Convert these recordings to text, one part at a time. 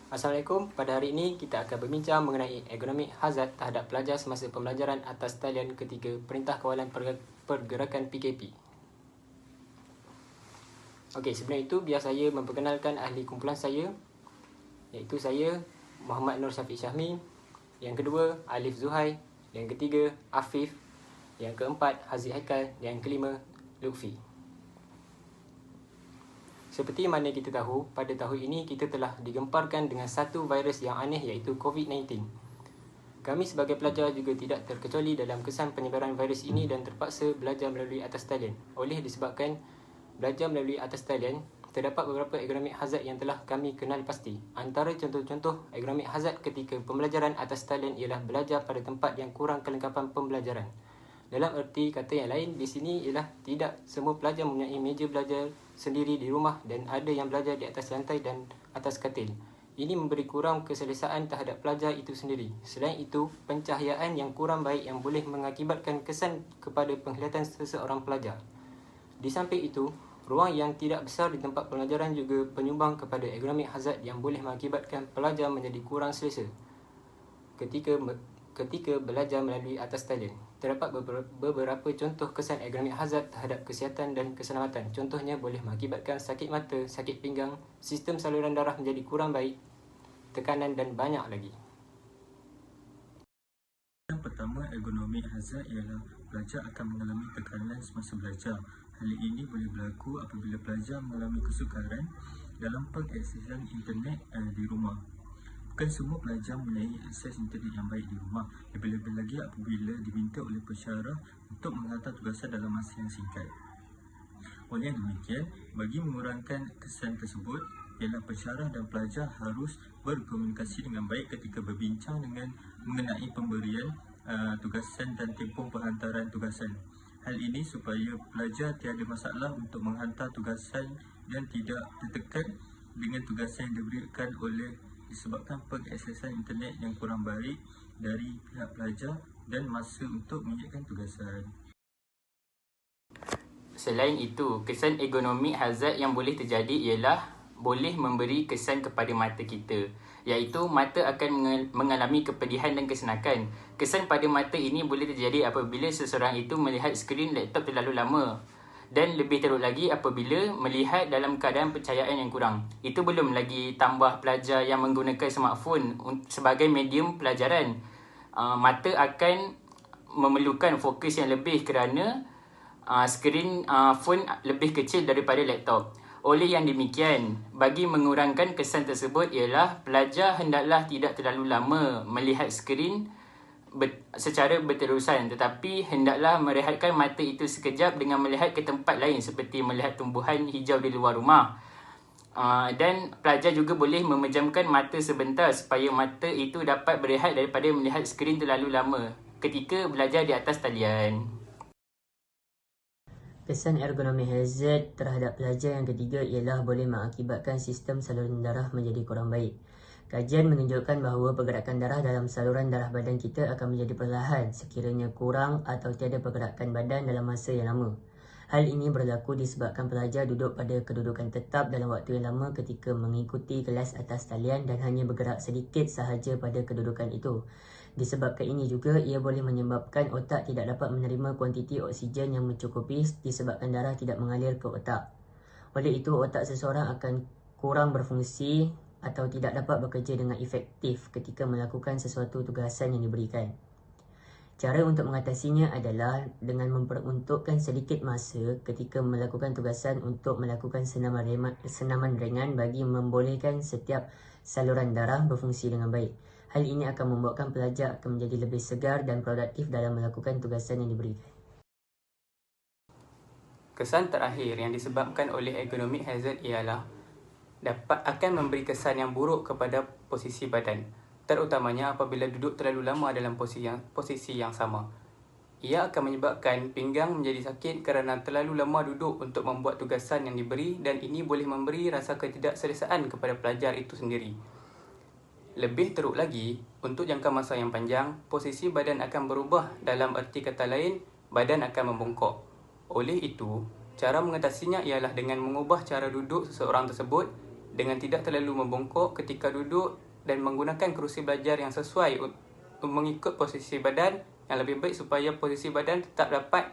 Assalamualaikum. Pada hari ini kita akan berbincang mengenai ergonomik hazard terhadap pelajar semasa pembelajaran atas talian ketika Perintah Kawalan Pergerakan PKP. Okey, sebelum itu biar saya memperkenalkan ahli kumpulan saya, iaitu saya Muhammad Nur Syafiq Syahmi, yang kedua Alif Zuhai, yang ketiga Afif, yang keempat Haziq Haikal, dan yang kelima Lutfi. Seperti mana kita tahu, pada tahun ini kita telah digemparkan dengan satu virus yang aneh iaitu COVID-19. Kami sebagai pelajar juga tidak terkecuali dalam kesan penyebaran virus ini dan terpaksa belajar melalui atas talian. Oleh disebabkan belajar melalui atas talian, terdapat beberapa ergonomik hazard yang telah kami kenal pasti. Antara contoh-contoh ergonomik hazard ketika pembelajaran atas talian ialah belajar pada tempat yang kurang kelengkapan pembelajaran. Dalam erti kata yang lain, di sini ialah tidak semua pelajar mempunyai meja belajar sendiri di rumah dan ada yang belajar di atas lantai dan atas katil. Ini memberi kurang keselesaan terhadap pelajar itu sendiri. Selain itu, pencahayaan yang kurang baik yang boleh mengakibatkan kesan kepada penglihatan seseorang pelajar. Di samping itu, ruang yang tidak besar di tempat pembelajaran juga penyumbang kepada ergonomik hazard yang boleh mengakibatkan pelajar menjadi kurang selesa ketika belajar melalui atas talian. Terdapat beberapa contoh kesan ergonomik hazard terhadap kesihatan dan keselamatan. Contohnya boleh mengakibatkan sakit mata, sakit pinggang, sistem saluran darah menjadi kurang baik, tekanan dan banyak lagi. Yang pertama, ergonomik hazard ialah pelajar akan mengalami tekanan semasa belajar. Hal ini boleh berlaku apabila pelajar mengalami kesukaran dalam pengaksesan internet di rumah. Bukan semua pelajar mempunyai akses internet yang baik di rumah, lebih-lebih lagi apabila diminta oleh pensyarah untuk menghantar tugasan dalam masa yang singkat. Oleh demikian, bagi mengurangkan kesan tersebut, ialah pensyarah dan pelajar harus berkomunikasi dengan baik ketika berbincang mengenai pemberian tugasan dan tempoh penghantaran tugasan. Hal ini supaya pelajar tiada masalah untuk menghantar tugasan dan tidak tertekan dengan tugasan yang diberikan disebabkan pengaksesan internet yang kurang baik dari pihak pelajar dan masa untuk menyiapkan tugasan. Selain itu, kesan ergonomik hazard yang boleh terjadi ialah boleh memberi kesan kepada mata kita, iaitu mata akan mengalami kepedihan dan kesenakan. Kesan pada mata ini boleh terjadi apabila seseorang itu melihat skrin laptop terlalu lama, dan lebih teruk lagi apabila melihat dalam keadaan pencahayaan yang kurang. Itu belum lagi tambah pelajar yang menggunakan smartphone sebagai medium pelajaran. Mata akan memerlukan fokus yang lebih kerana skrin phone lebih kecil daripada laptop. Oleh yang demikian, bagi mengurangkan kesan tersebut ialah pelajar hendaklah tidak terlalu lama melihat skrin secara berterusan, tetapi hendaklah merehatkan mata itu sekejap dengan melihat ke tempat lain seperti melihat tumbuhan hijau di luar rumah. Dan pelajar juga boleh memejamkan mata sebentar supaya mata itu dapat berehat daripada melihat skrin terlalu lama ketika belajar di atas talian. Kesan ergonomik hazard terhadap pelajar yang ketiga ialah boleh mengakibatkan sistem saluran darah menjadi kurang baik. Kajian menunjukkan bahawa pergerakan darah dalam saluran darah badan kita akan menjadi perlahan sekiranya kurang atau tiada pergerakan badan dalam masa yang lama. Hal ini berlaku disebabkan pelajar duduk pada kedudukan tetap dalam waktu yang lama ketika mengikuti kelas atas talian dan hanya bergerak sedikit sahaja pada kedudukan itu. Disebabkan ini juga, ia boleh menyebabkan otak tidak dapat menerima kuantiti oksigen yang mencukupi disebabkan darah tidak mengalir ke otak. Oleh itu, otak seseorang akan kurang berfungsi atau tidak dapat bekerja dengan efektif ketika melakukan sesuatu tugasan yang diberikan. Cara untuk mengatasinya adalah dengan memperuntukkan sedikit masa ketika melakukan tugasan untuk melakukan senaman ringan bagi membolehkan setiap saluran darah berfungsi dengan baik. Hal ini akan membuatkan pelajar akan menjadi lebih segar dan produktif dalam melakukan tugasan yang diberikan. Kesan terakhir yang disebabkan oleh ergonomik hazard ialah akan memberi kesan yang buruk kepada posisi badan, terutamanya apabila duduk terlalu lama dalam posisi yang sama. Ia akan menyebabkan pinggang menjadi sakit kerana terlalu lama duduk untuk membuat tugasan yang diberi, dan ini boleh memberi rasa ketidakselesaan kepada pelajar itu sendiri. Lebih teruk lagi, untuk jangka masa yang panjang, posisi badan akan berubah. Dalam erti kata lain, badan akan membongkok. Oleh itu, cara mengatasinya ialah dengan mengubah cara duduk seseorang tersebut dengan tidak terlalu membongkok ketika duduk dan menggunakan kerusi belajar yang sesuai mengikut posisi badan yang lebih baik supaya posisi badan tetap dapat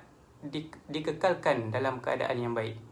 dikekalkan dalam keadaan yang baik.